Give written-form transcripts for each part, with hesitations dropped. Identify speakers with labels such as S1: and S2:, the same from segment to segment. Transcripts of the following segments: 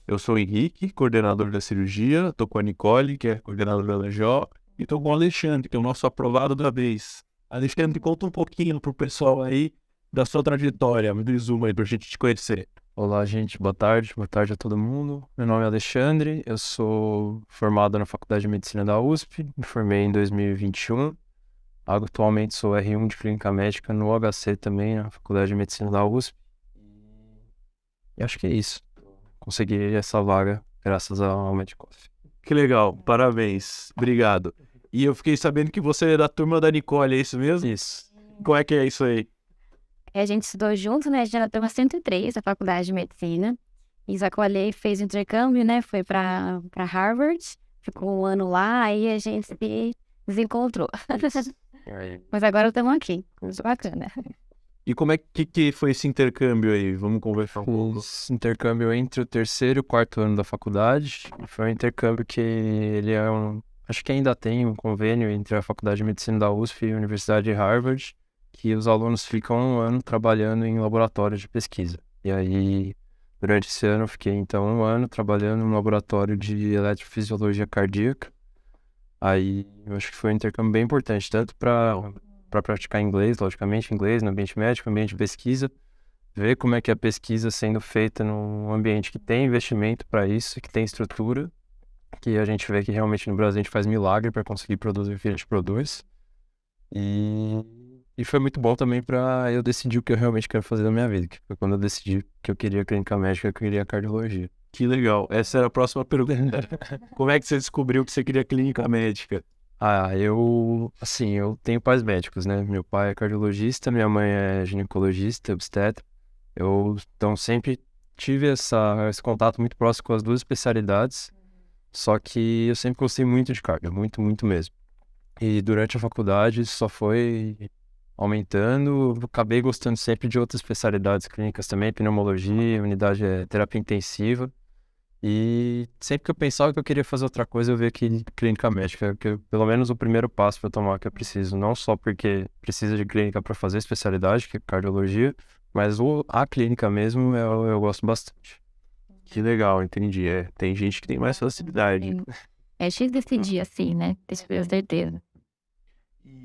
S1: Eu sou o Henrique, coordenador da cirurgia, estou com a Nicole, que é coordenadora da LGO, e estou com o Alexandre, que é o nosso aprovado da vez. Alexandre, conta um pouquinho pro pessoal aí da sua trajetória, me resuma aí pra gente te conhecer.
S2: Olá, gente. Boa tarde a todo mundo. Meu nome é Alexandre, eu sou formado na Faculdade de Medicina da USP, me formei em 2021. Atualmente sou R1 de Clínica Médica no HC também, na Faculdade de Medicina da USP. E acho que é isso. Consegui essa vaga graças ao Medicoff.
S1: Que legal, parabéns, obrigado. E eu fiquei sabendo que você é da turma da Nicole, é isso mesmo?
S2: Isso.
S1: Como é que é isso aí?
S3: A gente estudou junto, né? A gente era turma 103 da Faculdade de Medicina. E só que o Ale fez o intercâmbio, né? Foi para Harvard, ficou um ano lá, aí a gente se desencontrou.
S2: E aí,
S3: Mas agora estamos aqui, muito bacana.
S1: E como é que foi esse intercâmbio aí? Vamos conversar um pouco.
S2: fiz intercâmbio entre o terceiro e o quarto ano da faculdade. E foi um intercâmbio que ele é um... Acho que ainda tem um convênio entre a Faculdade de Medicina da USP e a Universidade de Harvard, que os alunos ficam um ano trabalhando em laboratório de pesquisa. E aí, durante esse ano, eu fiquei então um ano trabalhando no laboratório de eletrofisiologia cardíaca. Aí, eu acho que foi um intercâmbio bem importante, tanto para praticar inglês, logicamente, inglês no ambiente médico, ambiente de pesquisa, ver como é que é a pesquisa sendo feita num ambiente que tem investimento para isso, que tem estrutura, que a gente vê que realmente no Brasil a gente faz milagre para conseguir produzir o que a gente produz. E foi muito bom também para eu decidir o que eu realmente quero fazer na minha vida, que foi quando eu decidi que eu queria clínica médica, que eu queria cardiologia.
S1: Que legal, essa era a próxima pergunta. Como é que você descobriu que você queria clínica médica?
S2: Eu tenho pais médicos, né? Meu pai é cardiologista, minha mãe é ginecologista, obstetra. Então, sempre tive esse contato muito próximo com as duas especialidades, só que eu sempre gostei muito de cardio, muito, muito mesmo. E durante a faculdade isso só foi aumentando, eu acabei gostando sempre de outras especialidades clínicas também, pneumologia, unidade terapia intensiva. E sempre que eu pensava que eu queria fazer outra coisa, eu via que clínica médica, pelo menos o primeiro passo para tomar que eu preciso, não só porque precisa de clínica para fazer especialidade, que é cardiologia, mas a clínica mesmo eu gosto bastante.
S1: Que legal, entendi. Tem gente que tem mais facilidade.
S3: É X decidir assim, né? Deixa eu ter certeza.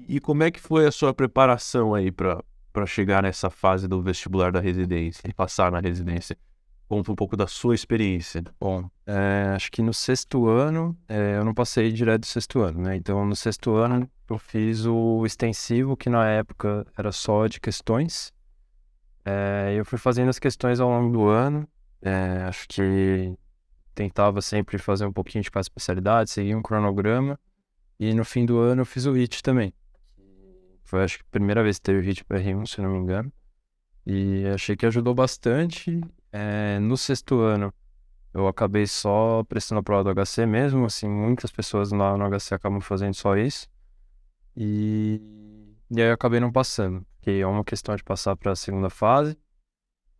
S1: E como é que foi a sua preparação aí para chegar nessa fase do vestibular da residência e passar na residência? Conta um pouco da sua experiência.
S2: Bom, acho que no sexto ano, eu não passei direto do sexto ano, né? Então, no sexto ano, eu fiz o extensivo, que na época era só de questões. Eu fui fazendo as questões ao longo do ano. Acho que tentava sempre fazer um pouquinho de cada especialidade, seguir um cronograma. E no fim do ano, eu fiz o HIT também. Foi, acho que, a primeira vez que teve HIT para R1, se não me engano. E achei que ajudou bastante. No sexto ano, eu acabei só prestando a prova do HC mesmo, assim, muitas pessoas lá no HC acabam fazendo só isso. E aí eu acabei não passando, que é uma questão de passar para a segunda fase.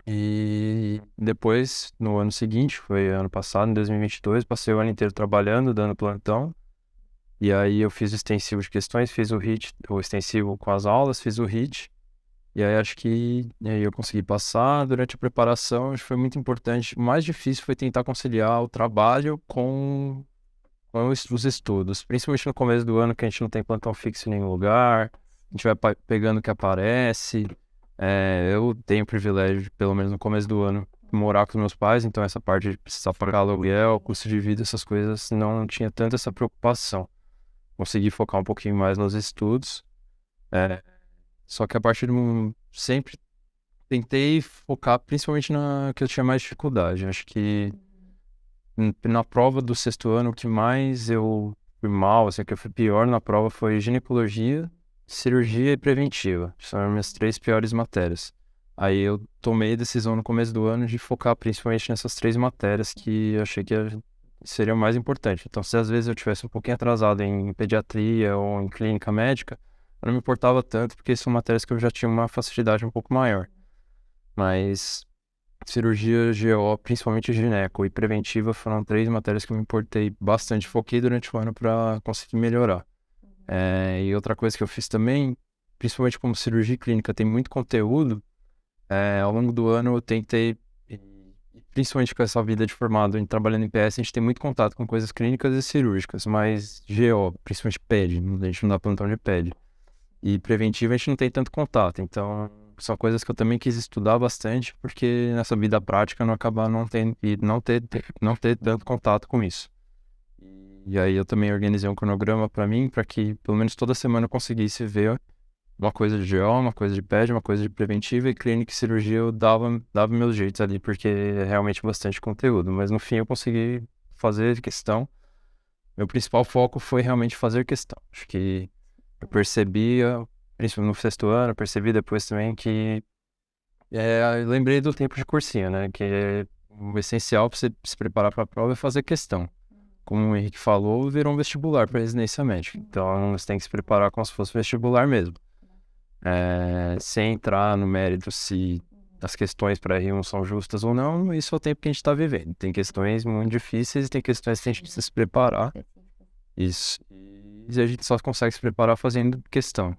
S2: E depois, no ano seguinte, foi ano passado, em 2022, passei o ano inteiro trabalhando, dando plantão. E aí eu fiz o extensivo de questões, fiz o HIT, o extensivo com as aulas, fiz o HIT. E aí acho que aí eu consegui passar durante a preparação, acho que foi muito importante. O mais difícil foi tentar conciliar o trabalho com os estudos, principalmente no começo do ano que a gente não tem plantão fixo em nenhum lugar, a gente vai pegando o que aparece. Eu tenho o privilégio, pelo menos no começo do ano, de morar com os meus pais, então essa parte de precisar pagar aluguel, custo de vida, essas coisas, não tinha tanto essa preocupação. Consegui focar um pouquinho mais nos estudos. Só que a partir do... Sempre tentei focar principalmente na que eu tinha mais dificuldade. Acho que na prova do sexto ano, o que mais eu fui mal, assim, o que eu fui pior na prova foi ginecologia, cirurgia e preventiva. São as minhas três piores matérias. Aí eu tomei a decisão no começo do ano de focar principalmente nessas três matérias que eu achei que seriam mais importantes. Então, se às vezes eu tivesse um pouquinho atrasado em pediatria ou em clínica médica, eu não me importava tanto, porque são matérias que eu já tinha uma facilidade um pouco maior. Mas cirurgia, GO, principalmente gineco e preventiva foram três matérias que eu me importei bastante. Foquei durante o ano para conseguir melhorar. E outra coisa que eu fiz também, principalmente como cirurgia clínica tem muito conteúdo, ao longo do ano eu tentei Principalmente com essa vida de formado em trabalhando em PS, a gente tem muito contato com coisas clínicas e cirúrgicas, mas GO, principalmente PED, a gente não dá plantão de PED. E preventiva a gente não tem tanto contato, então são coisas que eu também quis estudar bastante, porque nessa vida prática não acabar não tendo e não ter tanto contato com isso. E aí eu também organizei um cronograma para mim, para que pelo menos toda semana eu conseguisse ver uma coisa de GO, uma coisa de PED, uma coisa de preventiva e clínica e cirurgia eu dava meus jeitos ali, porque é realmente bastante conteúdo. Mas no fim eu consegui fazer questão. Meu principal foco foi realmente fazer questão. Acho que eu percebia, principalmente no sexto ano, eu percebi depois também que eu lembrei do tempo de cursinho, né? Que o essencial para você se preparar para a prova é fazer questão. Como o Henrique falou, virou um vestibular para residência médica. Então você tem que se preparar como se fosse vestibular mesmo. Sem entrar no mérito se as questões para R1 são justas ou não, isso é o tempo que a gente está vivendo. Tem questões muito difíceis e tem questões que a gente precisa se preparar. Isso. E a gente só consegue se preparar fazendo questão.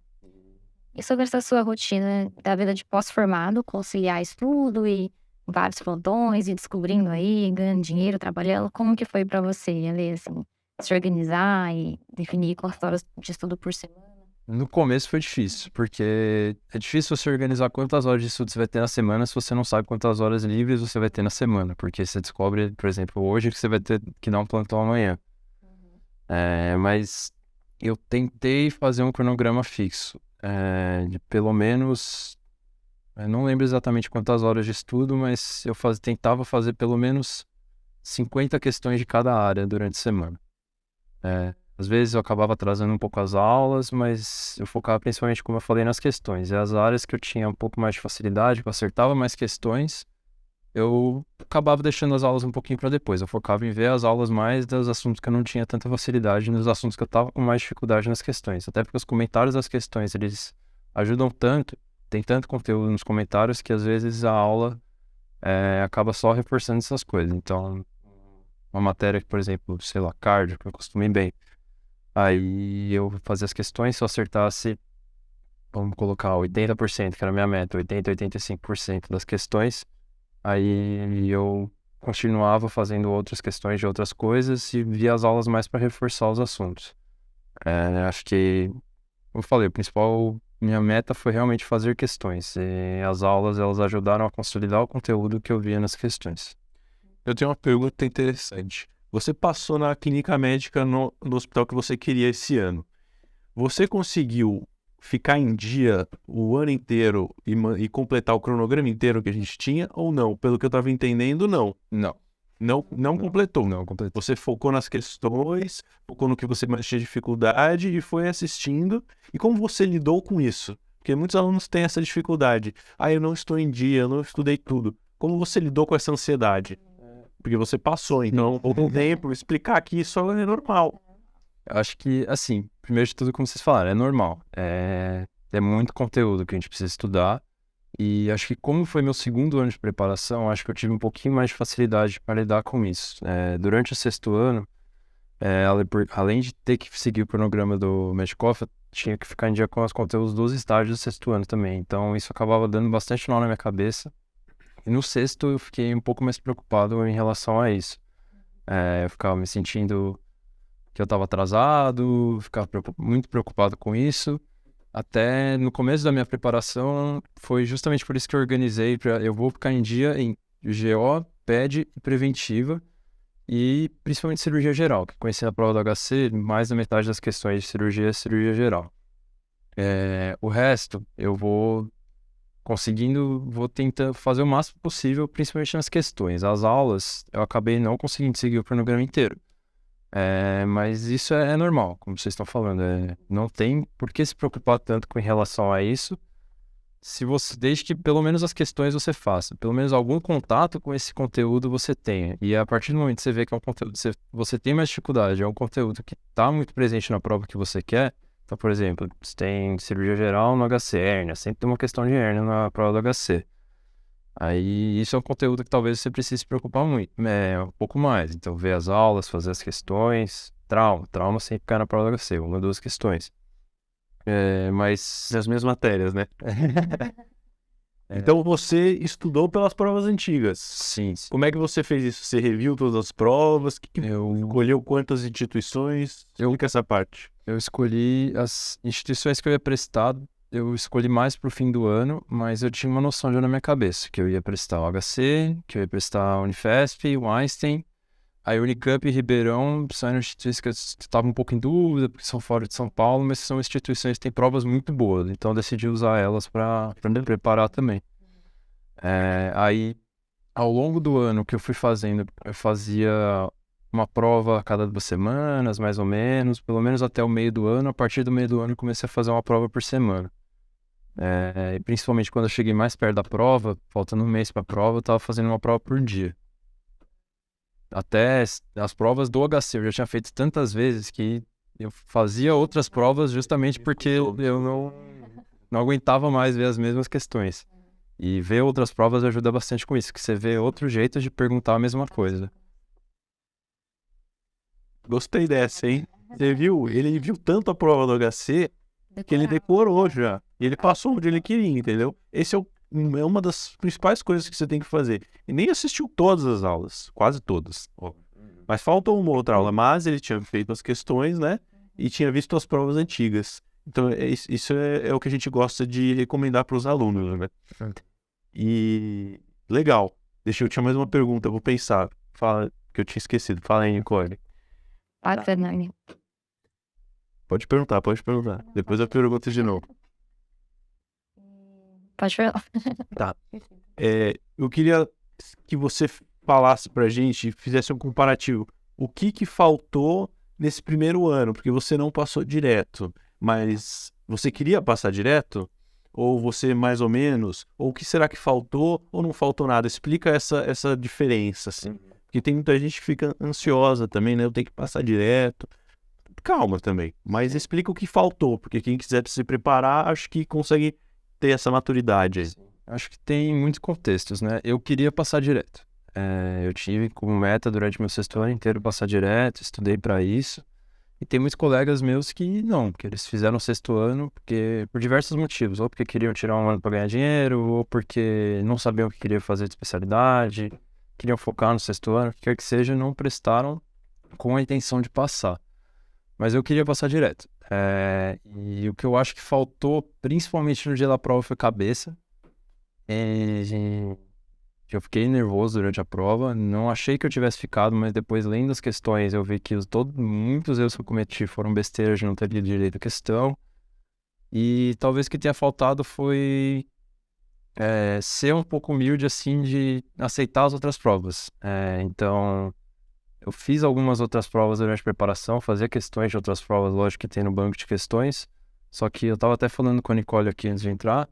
S3: E sobre essa sua rotina da vida de pós-formado, conciliar estudo e vários plantões e descobrindo aí, ganhando dinheiro, trabalhando, como que foi pra você, ali, assim, se organizar e definir quantas horas de estudo por semana?
S2: No começo foi difícil, porque é difícil você organizar quantas horas de estudo você vai ter na semana se você não sabe quantas horas livres você vai ter na semana, porque você descobre, por exemplo, hoje que você vai ter que dar um plantão amanhã. Mas eu tentei fazer um cronograma fixo, de pelo menos, eu não lembro exatamente quantas horas de estudo, mas eu tentava fazer pelo menos 50 questões de cada área durante a semana. Às vezes eu acabava atrasando um pouco as aulas, mas eu focava principalmente, como eu falei, nas questões. E as áreas que eu tinha um pouco mais de facilidade, que eu acertava mais questões, eu acabava deixando as aulas um pouquinho para depois. Eu focava em ver as aulas mais dos assuntos que eu não tinha tanta facilidade, nos assuntos que eu estava com mais dificuldade nas questões. Até porque os comentários das questões, eles ajudam tanto, tem tanto conteúdo nos comentários, que às vezes a aula acaba só reforçando essas coisas. Então, uma matéria que, por exemplo, sei lá, cardio, que eu costumo ir bem. Aí eu fazia as questões, se eu acertasse, vamos colocar 80%, que era a minha meta, 85% das questões, aí eu continuava fazendo outras questões de outras coisas e via as aulas mais para reforçar os assuntos. Acho que, como eu falei, minha meta foi realmente fazer questões, e as aulas elas ajudaram a consolidar o conteúdo que eu via nas questões.
S1: Eu tenho uma pergunta interessante. Você passou na clínica médica no hospital que você queria esse ano. Você conseguiu ficar em dia o ano inteiro e completar o cronograma inteiro que a gente tinha ou não? Pelo que eu estava entendendo, não. Não completou.
S2: Não completou.
S1: Você focou nas questões, focou no que você mais tinha dificuldade e foi assistindo. E como você lidou com isso? Porque muitos alunos têm essa dificuldade. Eu não estou em dia, eu não estudei tudo. Como você lidou com essa ansiedade? Porque você passou, então, um tempo, explicar que isso é normal.
S2: Eu acho que, assim, primeiro de tudo, como vocês falaram, é normal. É muito conteúdo que a gente precisa estudar. E acho que como foi meu segundo ano de preparação, acho que eu tive um pouquinho mais de facilidade para lidar com isso. Durante o sexto ano, além de ter que seguir o cronograma do Medcoff, eu tinha que ficar em dia com os conteúdos dos estágios do sexto ano também. Então, isso acabava dando bastante nó na minha cabeça. E no sexto eu fiquei um pouco mais preocupado em relação a isso. Eu ficava me sentindo que eu estava atrasado, ficava muito preocupado com isso. Até no começo da minha preparação, foi justamente por isso que eu organizei. Eu vou ficar em dia em GO, PED e preventiva. E principalmente cirurgia geral, que conheci a prova do HC, mais da metade das questões de cirurgia é cirurgia geral. O resto eu vou tentar fazer o máximo possível, principalmente nas questões. As aulas, eu acabei não conseguindo seguir o cronograma inteiro. Mas isso é normal, como vocês estão falando. Não tem por que se preocupar tanto com em relação a isso, desde que pelo menos as questões você faça, pelo menos algum contato com esse conteúdo você tenha. E a partir do momento que você vê que é um conteúdo que você tem mais dificuldade, é um conteúdo que está muito presente na prova que você quer. Então, por exemplo, você tem cirurgia geral no HC, hérnia, sempre tem uma questão de hérnia na prova do HC. Aí, isso é um conteúdo que talvez você precise se preocupar muito, um pouco mais. Então, ver as aulas, fazer as questões, trauma sempre cai na prova do HC, uma ou duas questões. Mas...
S1: Nas minhas matérias, né? Então você estudou pelas provas antigas.
S2: Sim.
S1: Como é que você fez isso? Você reviu todas as provas?
S2: Eu
S1: Escolheu quantas instituições? Explica essa parte.
S2: Eu escolhi as instituições que eu ia prestar, eu escolhi mais pro fim do ano, mas eu tinha uma noção já na minha cabeça, que eu ia prestar o HC, que eu ia prestar a Unifesp, o Einstein, aí Unicamp e Ribeirão são instituições que eu estava um pouco em dúvida, porque são fora de São Paulo, mas são instituições que têm provas muito boas, então eu decidi usar elas para me preparar também. Aí, ao longo do ano que eu fui fazendo, eu fazia uma prova a cada 2 semanas, mais ou menos, pelo menos até o meio do ano. A partir do meio do ano, eu comecei a fazer uma prova por semana. E principalmente quando eu cheguei mais perto da prova, faltando um mês para a prova, eu estava fazendo uma prova por dia. Até as provas do HC eu já tinha feito tantas vezes que eu fazia outras provas justamente porque eu não aguentava mais ver as mesmas questões. E ver outras provas ajuda bastante com isso, que você vê outro jeito de perguntar a mesma coisa.
S1: Gostei dessa, hein? Você viu? Ele viu tanto a prova do HC que ele decorou já. E ele passou onde ele queria, entendeu? Esse é uma das principais coisas que você tem que fazer. E nem assistiu todas as aulas, quase todas. Mas faltou uma outra aula, mas ele tinha feito as questões, né? E tinha visto as provas antigas. Então, isso é o que a gente gosta de recomendar para os alunos, né? E legal. Deixa eu te mais uma pergunta, eu vou pensar. Fala, que eu tinha esquecido. Fala aí, Nicole.
S3: Fernanda.
S1: Pode perguntar. Depois eu pergunto de novo.
S3: Pode falar.
S1: Tá. Eu queria que você falasse pra gente, fizesse um comparativo. O que faltou nesse primeiro ano? Porque você não passou direto, mas você queria passar direto? Ou você mais ou menos? Ou o que será que faltou ou não faltou nada? Explica essa diferença, assim. Porque tem muita gente que fica ansiosa também, né? Eu tenho que passar direto. Calma também, mas explica o que faltou, porque quem quiser se preparar, acho que consegue ter essa maturidade aí.
S2: Acho que tem muitos contextos, né? Eu queria passar direto. Eu tive como meta durante meu 6º ano inteiro passar direto, estudei para isso. E tem muitos colegas meus que não, que eles fizeram o 6º ano por diversos motivos. Ou porque queriam tirar um ano para ganhar dinheiro, ou porque não sabiam o que queriam fazer de especialidade, queriam focar no 6º ano, o que quer que seja, não prestaram com a intenção de passar. Mas eu queria passar direto. E o que eu acho que faltou, principalmente no dia da prova, foi cabeça. Eu fiquei nervoso durante a prova, não achei que eu tivesse ficado, mas depois, lendo as questões, eu vi que muitos erros que eu cometi foram besteiras de não ter lido direito a questão. E talvez o que tenha faltado foi ser um pouco humilde, assim, de aceitar as outras provas. Então, eu fiz algumas outras provas durante a preparação, fazia questões de outras provas, lógico que tem no banco de questões, só que eu estava até falando com a Nicole aqui antes de entrar,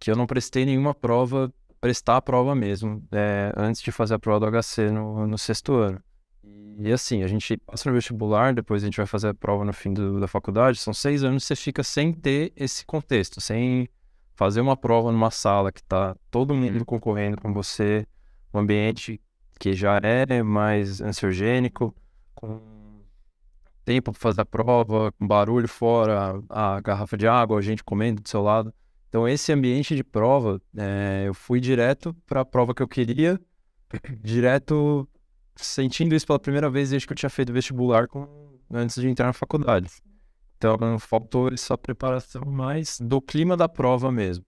S2: que eu não prestei nenhuma prova, prestar a prova mesmo, antes de fazer a prova do HC no 6º ano. E assim, a gente passa no vestibular, depois a gente vai fazer a prova no fim da faculdade, são 6 anos que você fica sem ter esse contexto, sem fazer uma prova numa sala que tá todo mundo concorrendo com você, um ambiente que já é mais ansiogênico, com tempo para fazer a prova, com barulho fora, a garrafa de água, a gente comendo do seu lado. Então, esse ambiente de prova, eu fui direto para a prova que eu queria, direto sentindo isso pela primeira vez desde que eu tinha feito vestibular antes de entrar na faculdade. Então, faltou essa preparação mais do clima da prova mesmo.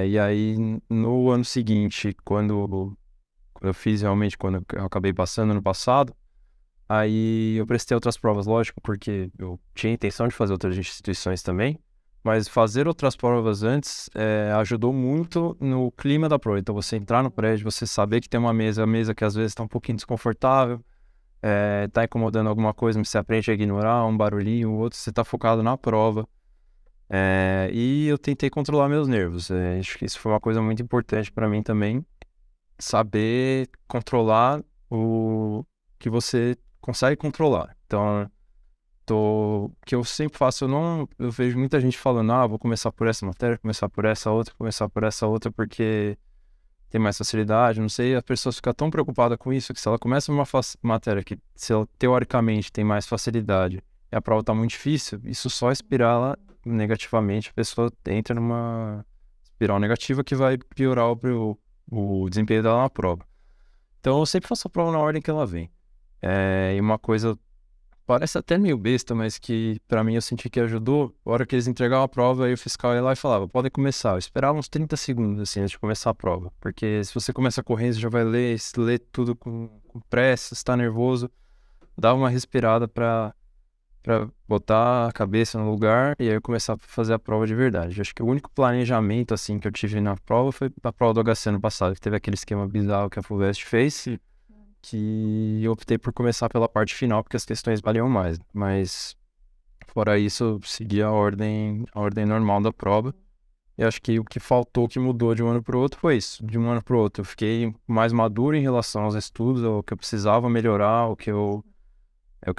S2: E aí, no ano seguinte, quando eu fiz realmente, quando eu acabei passando no passado, aí eu prestei outras provas, lógico, porque eu tinha a intenção de fazer outras instituições também, mas fazer outras provas antes ajudou muito no clima da prova. Então, você entrar no prédio, você saber que tem uma mesa que às vezes está um pouquinho desconfortável, tá incomodando alguma coisa, mas você aprende a ignorar um barulhinho, o outro, você tá focado na prova. E eu tentei controlar meus nervos. Acho que isso foi uma coisa muito importante para mim também, saber controlar o que você consegue controlar. Então, o que eu sempre faço, eu vejo muita gente falando, vou começar por essa matéria, começar por essa outra, porque tem mais facilidade, não sei, a pessoa fica tão preocupada com isso, que se ela começa uma matéria que, se ela, teoricamente, tem mais facilidade, e a prova tá muito difícil, isso só inspirar ela negativamente, a pessoa entra numa espiral negativa que vai piorar o desempenho dela na prova. Então, eu sempre faço a prova na ordem que ela vem. E uma coisa, parece até meio besta, mas que pra mim eu senti que ajudou. A hora que eles entregavam a prova, aí o fiscal ia lá e falava, podem começar. Eu esperava uns 30 segundos, assim, antes de começar a prova. Porque se você começa correndo, você já vai ler tudo com pressa, você tá nervoso. Dá uma respirada pra botar a cabeça no lugar e aí eu começar a fazer a prova de verdade. Eu acho que o único planejamento, assim, que eu tive na prova foi a prova do HC ano passado, que teve aquele esquema bizarro que a Fulvestre fez, que eu optei por começar pela parte final, porque as questões valiam mais. Mas, fora isso, eu segui a ordem normal da prova. E acho que o que faltou, que mudou de um ano para o outro, foi isso. De um ano para o outro, eu fiquei mais maduro em relação aos estudos, o que eu precisava melhorar, o que eu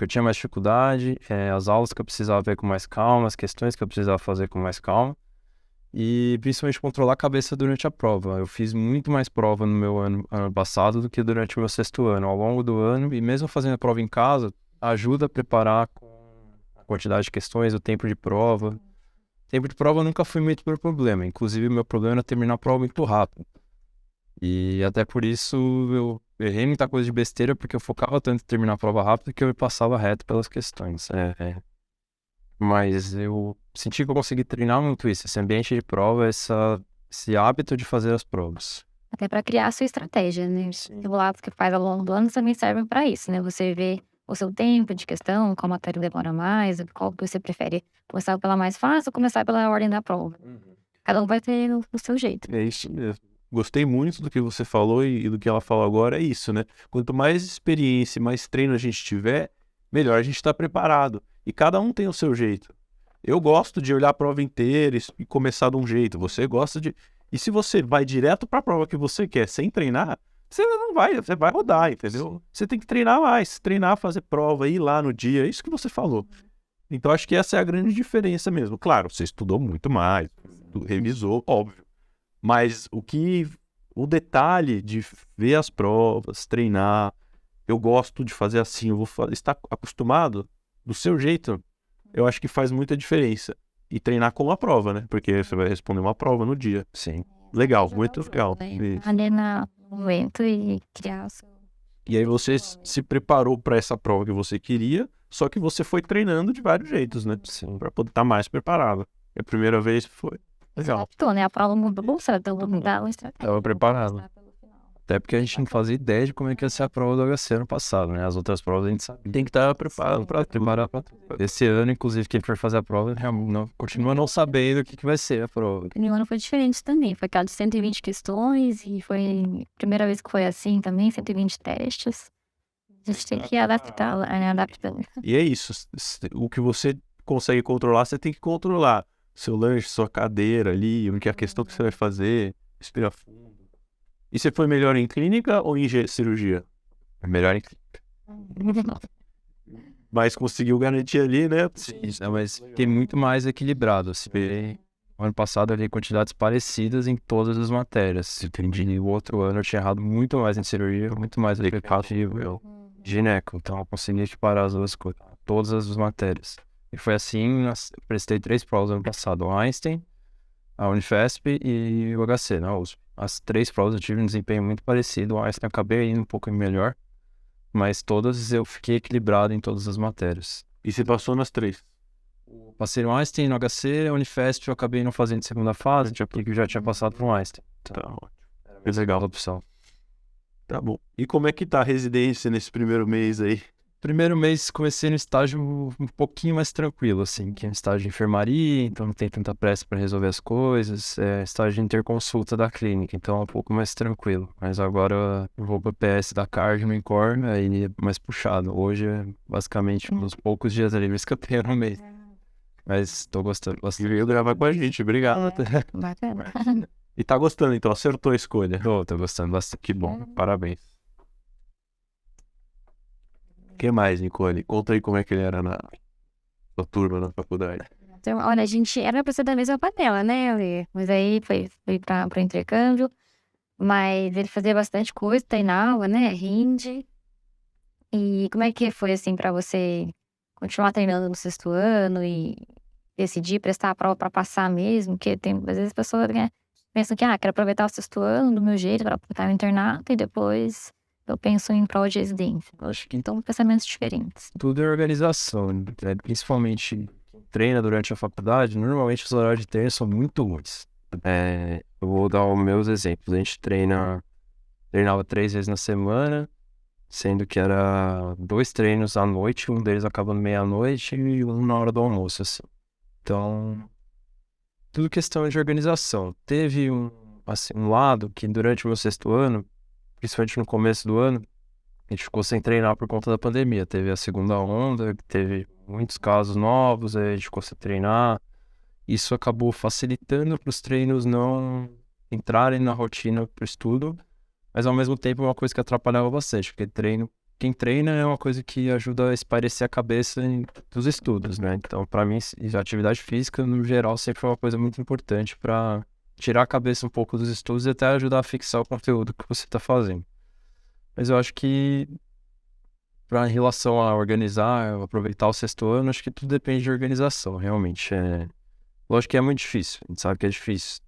S2: tinha mais dificuldade, as aulas que eu precisava ver com mais calma, as questões que eu precisava fazer com mais calma. E principalmente controlar a cabeça durante a prova. Eu fiz muito mais prova no meu ano passado do que durante o meu 6º ano. Ao longo do ano, e mesmo fazendo a prova em casa, ajuda a preparar com a quantidade de questões, o tempo de prova. O tempo de prova nunca foi muito meu problema. Inclusive, o meu problema era terminar a prova muito rápido. E até por isso eu errei muita coisa de besteira, porque eu focava tanto em terminar a prova rápido que eu passava reto pelas questões. Mas eu senti que eu consegui treinar muito isso, esse ambiente de prova, esse hábito de fazer as provas.
S3: Até para criar a sua estratégia, né? Os simulados que faz ao longo do ano também servem para isso, né? Você vê o seu tempo de questão, qual matéria demora mais, qual que você prefere, começar pela mais fácil ou começar pela ordem da prova. Cada um vai ter o seu jeito.
S1: É isso mesmo. Gostei muito do que você falou e do que ela falou agora, é isso, né? Quanto mais experiência, mais treino a gente tiver, melhor a gente está preparado. E cada um tem o seu jeito. Eu gosto de olhar a prova inteira e começar de um jeito. Você gosta de... E se você vai direto para a prova que você quer, sem treinar, você não vai, você vai rodar, entendeu? Você tem que treinar mais, treinar, fazer prova, ir lá no dia, é isso que você falou. Então acho que essa é a grande diferença mesmo. Claro, você estudou muito mais, revisou, óbvio. Mas o detalhe de ver as provas, treinar, eu gosto de fazer assim, estar acostumado do seu jeito, eu acho que faz muita diferença. E treinar com a prova, né? Porque você vai responder uma prova no dia.
S2: Sim.
S1: Legal, muito legal.
S3: Ali no momento e criar o seu...
S1: E aí você se preparou para essa prova que você queria, só que você foi treinando de vários jeitos, né?
S2: Sim.
S1: Para poder estar mais preparado. E a primeira vez foi legal.
S3: Adaptou, né? A prova mudou, você vai mudar uma estratégia.
S2: Tava preparado. Até porque a gente não fazia ideia de como é que ia ser a prova do HC ano passado, né? As outras provas a gente sabia.
S1: Tem que estar preparado para
S2: Preparar pra tudo. Esse ano, inclusive, quem for fazer a prova continua não sabendo o que vai ser a prova.
S3: E o ano foi diferente também. Foi aquela de 120 questões e foi a primeira vez que foi assim também, 120 testes. A gente tem que adaptar, né? Adaptando.
S1: E é isso. O que você consegue controlar, você tem que controlar. Seu lanche, sua cadeira ali, o que é a questão que você vai fazer, respira fundo. E você foi melhor em clínica ou em cirurgia?
S2: Melhor em clínica.
S1: Mas conseguiu garantir ali, né?
S2: Sim, mas fiquei muito mais equilibrado. Assim. O ano passado eu li quantidades parecidas em todas as matérias. E o outro ano eu tinha errado muito mais em cirurgia, muito mais em aplicativo, gineco. Então eu consegui equiparar as duas coisas, todas as matérias. E foi assim, eu prestei 3 provas ano passado. O Einstein, a Unifesp e o HC, na USP. As 3 provas eu tive um desempenho muito parecido. O Einstein eu acabei indo um pouco melhor. Mas todas eu fiquei equilibrado em todas as matérias.
S1: E você passou nas 3?
S2: Passei no Einstein, no HC, a Unifesp eu acabei não fazendo segunda fase, porque eu já tinha passado pro Einstein.
S1: Tá ótimo. É legal a
S2: opção.
S1: Tá bom. E como é que tá a residência nesse primeiro mês aí?
S2: Primeiro mês comecei no estágio um pouquinho mais tranquilo, assim, que é um estágio de enfermaria, então não tem tanta pressa para resolver as coisas, estágio de interconsulta da clínica, então é um pouco mais tranquilo. Mas agora eu vou para PS da Cardio no Incor, aí é mais puxado. Hoje é basicamente um dos poucos dias livres que eu tenho no mês. Mas estou gostando bastante.
S1: E veio gravar com a gente, obrigado.
S3: Bacana.
S1: E tá gostando, então, acertou a escolha.
S2: Tô gostando bastante.
S1: Que bom, parabéns. O que mais, Nicole? Conta aí como é que ele era na sua turma na faculdade.
S3: Então, olha, a gente era pra ser da mesma panela, né, Lê? Mas aí foi pro intercâmbio. Mas ele fazia bastante coisa, treinava, né? Rinde. E como é que foi, assim, pra você continuar treinando no 6º ano e decidir prestar a prova pra passar mesmo? Porque tem, às vezes, a pessoa, né, penso que, quero aproveitar o sexto ano do meu jeito, para aproveitar o internato, e depois eu penso em prol de residência.
S2: Acho que
S3: Então, pensamentos diferentes.
S2: tudo é organização, né? Principalmente quem treina durante a faculdade, normalmente os horários de treino são muito ruins. Eu vou dar os meus exemplos. A gente treinava 3 vezes na semana, sendo que era 2 treinos à noite, um deles acabando meia-noite e um na hora do almoço, assim. Então, tudo questão de organização. Teve um lado que durante o meu sexto ano, principalmente no começo do ano, a gente ficou sem treinar por conta da pandemia. Teve a segunda onda, teve muitos casos novos, aí a gente ficou sem treinar. Isso acabou facilitando para os treinos não entrarem na rotina para o estudo, mas ao mesmo tempo é uma coisa que atrapalhava bastante, porque quem treina é uma coisa que ajuda a espairecer a cabeça dos estudos, né? Então, para mim, a atividade física, no geral, sempre foi uma coisa muito importante para tirar a cabeça um pouco dos estudos e até ajudar a fixar o conteúdo que você está fazendo. Mas eu acho que, em relação a organizar, aproveitar o sexto ano, acho que tudo depende de organização, realmente. Lógico que é muito difícil, a gente sabe que é difícil.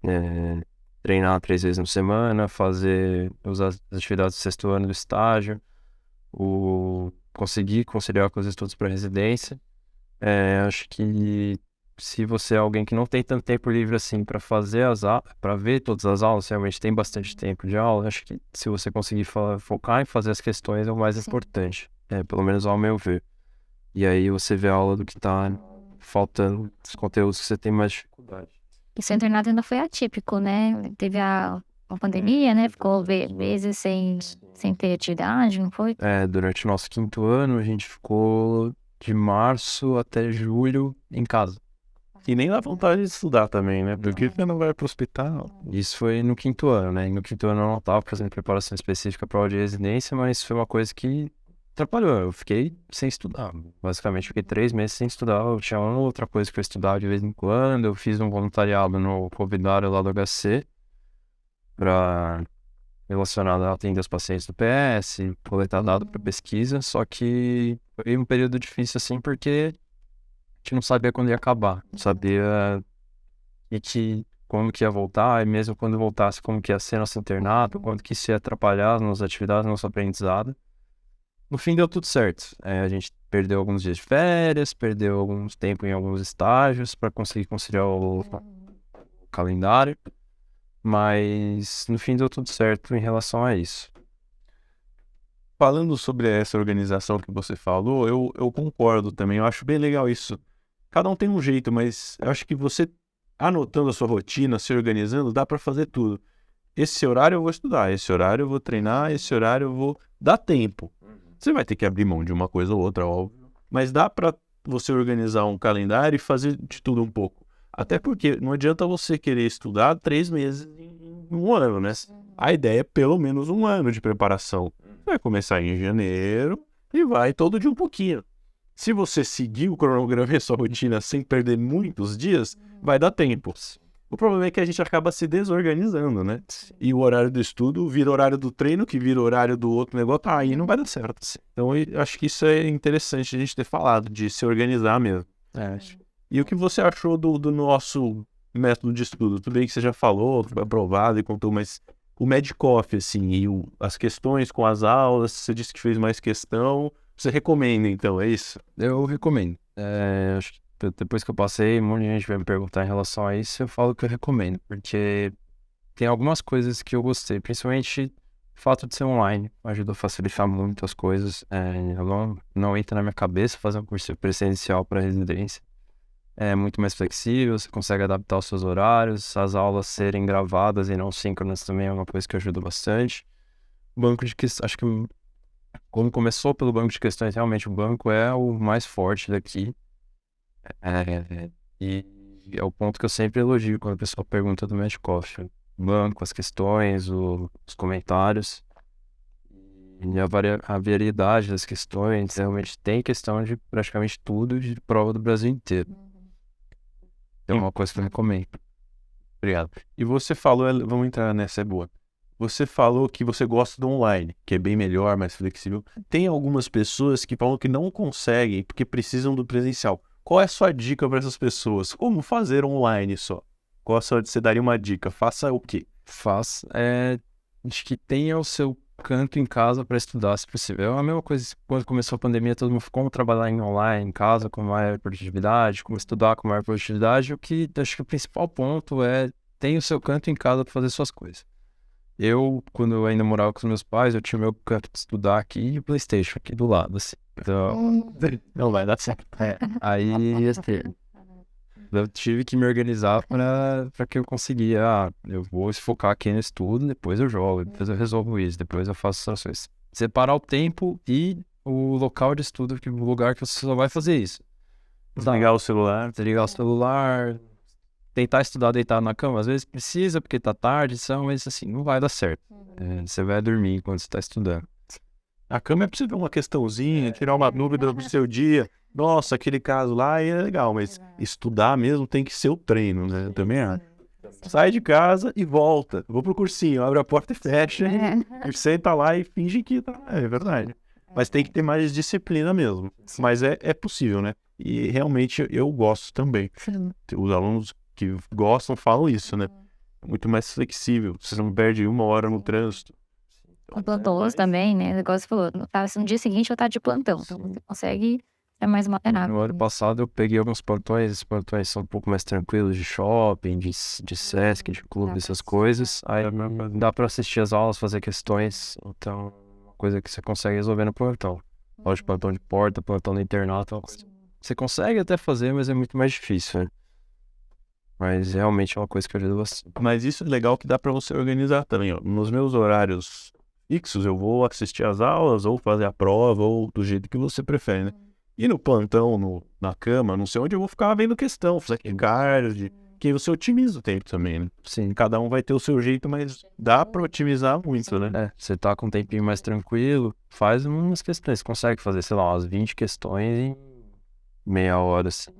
S2: Treinar 3 vezes na semana, fazer as atividades do sexto ano do estágio, conseguir conciliar com os estudos para residência. Acho que se você é alguém que não tem tanto tempo livre assim para para ver todas as aulas, realmente tem bastante tempo de aula, acho que se você conseguir focar em fazer as questões é o mais importante, pelo menos ao meu ver. E aí você vê a aula do que está faltando, os conteúdos que você tem mais dificuldade.
S3: E seu internato ainda foi atípico, né? Teve a pandemia, né? Ficou meses sem ter atividade, não foi?
S2: Durante o nosso quinto ano, a gente ficou de março até julho em casa.
S1: E nem dá vontade de estudar também, né? Porque você não vai pro hospital.
S2: Isso foi no quinto ano, né? E no quinto ano eu não estava fazendo preparação específica para aula de residência, mas foi uma coisa que atrapalhou. Eu fiquei sem estudar. Basicamente, fiquei 3 meses sem estudar. Eu tinha uma outra coisa que eu estudava de vez em quando. Eu fiz um voluntariado no Covidário lá do HC, relacionado a atender os pacientes do PS, coletar dado para pesquisa. Só que foi um período difícil, assim, porque a gente não sabia quando ia acabar. Não sabia quando que ia voltar, e mesmo quando voltasse, como que ia ser nosso internato, quando que isso ia atrapalhar nas atividades, nosso aprendizado. No fim deu tudo certo. A gente perdeu alguns dias de férias, perdeu alguns tempo em alguns estágios para conseguir conciliar o calendário, mas no fim deu tudo certo em relação a isso.
S1: Falando sobre essa organização que você falou, eu concordo também. Eu acho bem legal isso. Cada um tem um jeito, mas eu acho que você anotando a sua rotina, se organizando, dá para fazer tudo. Esse horário eu vou estudar, esse horário eu vou treinar, esse horário eu vou... Dá tempo. Você vai ter que abrir mão de uma coisa ou outra, óbvio. Mas dá para você organizar um calendário e fazer de tudo um pouco. Até porque não adianta você querer estudar 3 meses em um ano, né? A ideia é pelo menos 1 ano de preparação. Vai começar em janeiro e vai todo dia um pouquinho. Se você seguir o cronograma e a sua rotina sem perder muitos dias, vai dar tempo. O problema é que a gente acaba se desorganizando, né? E o horário do estudo vira horário do treino, que vira horário do outro negócio, aí não vai dar certo. Então, eu acho que isso é interessante a gente ter falado, de se organizar mesmo. E o que você achou do nosso método de estudo? Tudo bem que você já falou, foi aprovado e contou, mas o Medcoff, assim, e as questões com as aulas, você disse que fez mais questão, você recomenda, então, é isso?
S2: Eu recomendo. Acho que depois que eu passei, um monte de gente vai me perguntar em relação a isso, eu falo que eu recomendo, porque tem algumas coisas que eu gostei, principalmente o fato de ser online, ajuda a facilitar muito as coisas. Não entra na minha cabeça fazer um curso presencial para residência. É muito mais flexível, você consegue adaptar os seus horários, as aulas serem gravadas e não síncronas também é uma coisa que ajuda bastante. Banco de questões, acho que como começou pelo banco de questões, realmente o banco é o mais forte daqui. E é o ponto que eu sempre elogio quando o pessoal pergunta do Medcoff. O banco, as questões, os comentários e a variedade das questões. Realmente tem questão de praticamente tudo de prova do Brasil inteiro. É uma coisa que eu recomendo.
S1: Obrigado. E você falou, vamos entrar nessa, é boa. Você falou que você gosta do online, que é bem melhor, mais flexível. Tem algumas pessoas que falam que não conseguem porque precisam do presencial. Qual é a sua dica para essas pessoas? Como fazer online só? Você daria uma dica? Faça o quê?
S2: Acho que tenha o seu canto em casa para estudar, se possível. É a mesma coisa quando começou a pandemia, todo mundo ficou como trabalhar em online, em casa, com maior produtividade, como estudar com maior produtividade. Acho que o principal ponto é tenha o seu canto em casa para fazer suas coisas. Quando eu ainda morava com os meus pais, eu tinha o meu canto de estudar aqui e o PlayStation aqui do lado, assim. Então,
S1: Não vai dar certo.
S2: aí eu tive que me organizar para que eu conseguia. Eu vou focar aqui no estudo, depois eu jogo, depois eu resolvo isso, depois eu faço as coisas. Separar o tempo e o local de estudo, o lugar que você só vai fazer isso.
S1: Desligar o celular.
S2: Desligar o celular, tentar estudar deitado na cama. Às vezes precisa, porque tá tarde, mas assim, não vai dar certo. Você vai dormir enquanto você tá estudando.
S1: A cama é pra você ver uma questãozinha, tirar uma dúvida do seu dia. Nossa, aquele caso lá é legal, mas estudar mesmo tem que ser o treino, né? Eu também acho. Sai de casa e volta. Vou pro cursinho, abre a porta e fecha. E senta lá e finge que tá. É verdade. Mas tem que ter mais disciplina mesmo. Mas é possível, né? E realmente eu gosto também. Os alunos que gostam falam isso, né? É muito mais flexível. Você não perde 1 hora no trânsito.
S3: Com plantões também, né? O negócio falou, no dia seguinte eu tá de plantão. Então você consegue ser mais moderado.
S2: No ano passado eu peguei alguns plantões, esses plantões são um pouco mais tranquilos de shopping, de Sesc, de clube, essas coisas. Aí dá pra assistir as aulas, fazer questões. Então, uma coisa que você consegue resolver no plantão. Pode plantão de porta, plantão no internato. Você consegue até fazer, mas é muito mais difícil, né? Mas realmente é uma coisa que ajuda bastante.
S1: Mas isso é legal que dá pra você organizar também, ó. Nos meus horários fixos, eu vou assistir às aulas, ou fazer a prova, ou do jeito que você prefere, né? E no plantão, na cama, não sei onde, eu vou ficar vendo questão, fazer card, que aí você otimiza o tempo também, né?
S2: Sim.
S1: Cada um vai ter o seu jeito, mas dá pra otimizar muito, né?
S2: Você tá com um tempinho mais tranquilo, faz umas questões. Você consegue fazer, sei lá, umas 20 questões em meia hora, assim.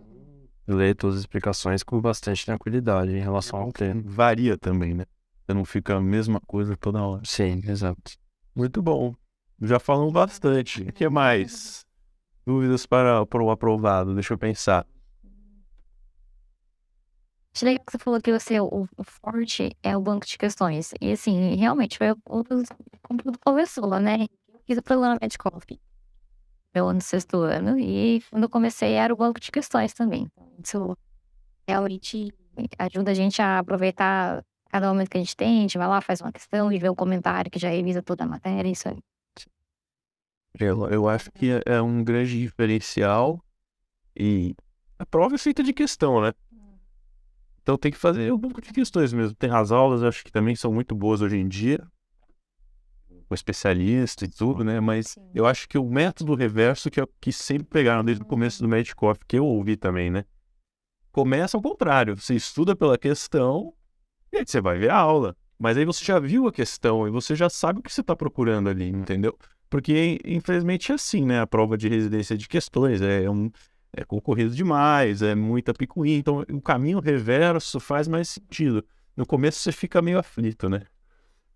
S2: Ler todas as explicações com bastante tranquilidade em relação ao treino.
S1: Varia também, né? Você não fica a mesma coisa toda hora.
S2: Sim, exato.
S1: Muito bom. Já falamos bastante. O que mais? Dúvidas para o aprovado? Deixa eu pensar.
S3: Achei legal que você falou que o forte é o banco de questões. E assim, realmente foi como tudo começou, né? Eu fiz o programa Medcoff, meu ano 6º ano, e quando eu comecei era o banco de questões também. Isso realmente ajuda a gente a aproveitar cada momento que a gente vai lá, faz uma questão e vê o comentário que já revisa toda a matéria, isso aí.
S1: Eu acho que é um grande diferencial e a prova é feita de questão, né? Então tem que fazer um pouco de questões mesmo. Tem as aulas, eu acho que também são muito boas hoje em dia, com especialista e tudo, né? Mas eu acho que o método reverso, que é o que sempre pegaram desde o começo do Medcoff, que eu ouvi também, né? Começa ao contrário. Você estuda pela questão e aí você vai ver a aula. Mas aí você já viu a questão e você já sabe o que você está procurando ali, entendeu? Porque, infelizmente, é assim, né? A prova de residência de questões é concorrido demais, é muita picuinha. Então, o caminho reverso faz mais sentido. No começo você fica meio aflito, né?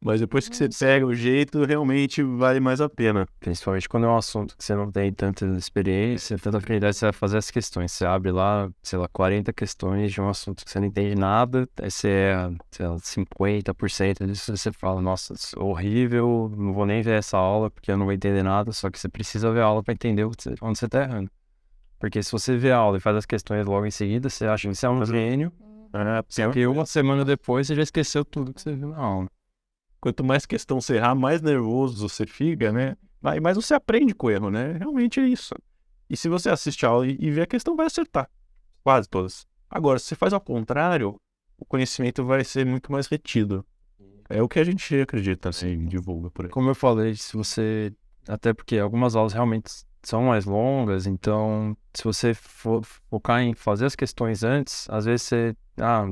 S1: Mas depois que você pega o jeito, realmente vale mais a pena.
S2: Principalmente quando é um assunto que você não tem tanta experiência, tanta afinidade, você vai fazer as questões. Você abre lá, sei lá, 40 questões de um assunto que você não entende nada, aí você erra, sei lá, 50% disso, você fala, nossa, isso é horrível, não vou nem ver essa aula porque eu não vou entender nada, só que você precisa ver a aula para entender onde você tá errando. Porque se você vê a aula e faz as questões logo em seguida, você acha que você é um gênio, porque uma semana depois você já esqueceu tudo que você viu na aula.
S1: Quanto mais questão você errar, mais nervoso você fica, né? Mas você aprende com o erro, né? Realmente é isso. E se você assiste a aula e vê a questão, vai acertar. Quase todas. Agora, se você faz ao contrário, o conhecimento vai ser muito mais retido. É o que a gente acredita, assim, divulga por aí.
S2: Como eu falei, até porque algumas aulas realmente são mais longas, então se você focar em fazer as questões antes, às vezes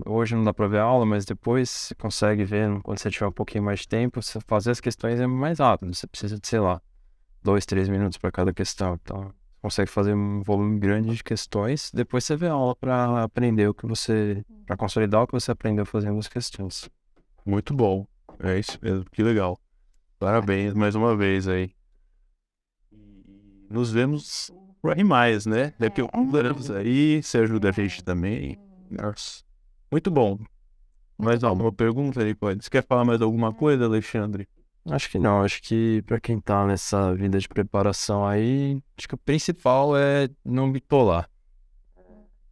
S2: hoje não dá para ver a aula, mas depois você consegue ver, quando você tiver um pouquinho mais de tempo, você fazer as questões é mais rápido, você precisa de, sei lá, 2, 3 minutos para cada questão, então você consegue fazer um volume grande de questões, depois você vê a aula para aprender para consolidar o que você aprendeu fazendo as questões.
S1: Muito bom, é isso mesmo, que legal. Parabéns mais uma vez aí. Nos vemos por aí mais, né? Daqui a alguns anos aí, você ajuda a gente também. Nossa. Muito bom. Mais alguma pergunta, Nicole? Você quer falar mais alguma coisa, Alexandre?
S2: Acho que não, acho que pra quem tá nessa vida de preparação aí, acho que o principal é não bitolar.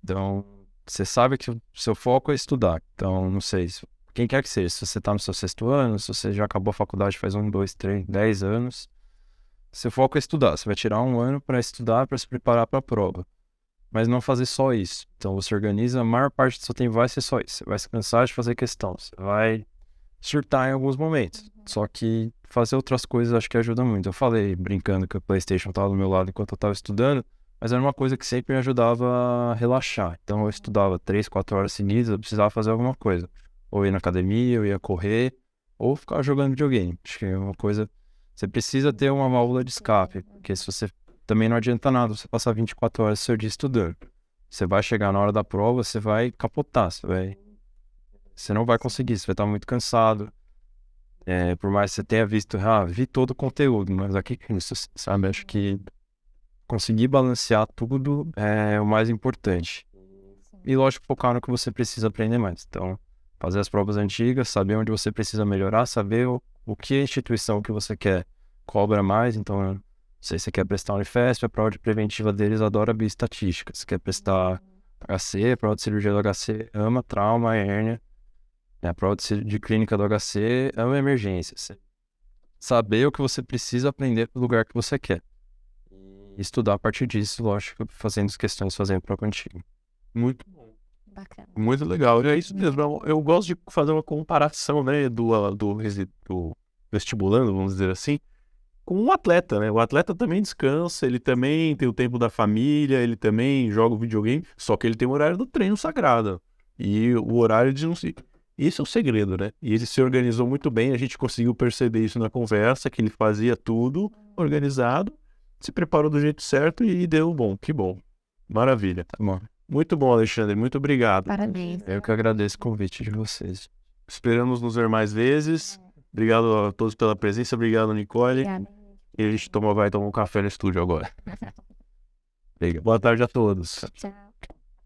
S2: Então, você sabe que o seu foco é estudar. Então, não sei, quem quer que seja, se você tá no seu 6º ano, se você já acabou a faculdade faz 1, 2, 3, 10 anos, seu foco é estudar. Você vai tirar 1 ano para estudar, para se preparar para a prova. Mas não fazer só isso. Então, você organiza, a maior parte do seu tempo vai ser só isso. Você vai se cansar de fazer questão. Você vai surtar em alguns momentos. Só que fazer outras coisas acho que ajuda muito. Eu falei, brincando, que o PlayStation estava do meu lado enquanto eu estava estudando, mas era uma coisa que sempre me ajudava a relaxar. Então, eu estudava 3, 4 horas seguidas, eu precisava fazer alguma coisa. Ou ir na academia, ou ia correr, ou ficar jogando videogame. Acho que é uma coisa... Você precisa ter uma válvula de escape, porque se você... Também não adianta nada você passar 24 horas do seu dia estudando. Você vai chegar na hora da prova, você vai capotar, você não vai conseguir, você vai estar muito cansado. Por mais que você tenha visto, vi todo o conteúdo, mas aqui é isso, sabe? Acho que conseguir balancear tudo é o mais importante. E lógico, focar no que você precisa aprender mais. Então, fazer as provas antigas, saber onde você precisa melhorar, saber o que a instituição que você quer cobra mais. Então, não sei se você quer prestar Unifesp, a prova de preventiva deles adora bioestatística. Se quer prestar HC, a prova de cirurgia do HC ama trauma, hérnia. A prova de clínica do HC ama emergência. Saber o que você precisa aprender para o lugar que você quer. E estudar a partir disso, lógico, fazendo as questões, fazendo prova antiga.
S1: Muito bom.
S3: Bacana.
S1: Muito legal. É isso mesmo. Eu gosto de fazer uma comparação, né, do vestibulando, vamos dizer assim, com um atleta, né? O atleta também descansa, ele também tem o tempo da família, ele também joga o videogame, só que ele tem o horário do treino sagrado. E o horário de não se... Esse é o segredo, né? E ele se organizou muito bem, a gente conseguiu perceber isso na conversa, que ele fazia tudo organizado, se preparou do jeito certo e deu bom. Que bom. Maravilha.
S2: Tá bom.
S1: Muito bom, Alexandre. Muito obrigado.
S3: Parabéns.
S2: Eu que agradeço o convite de vocês.
S1: Esperamos nos ver mais vezes. Obrigado a todos pela presença. Obrigado, Nicole.
S3: Obrigada.
S1: E a gente vai tomar um café no estúdio agora. Boa tarde a todos.
S3: Tchau.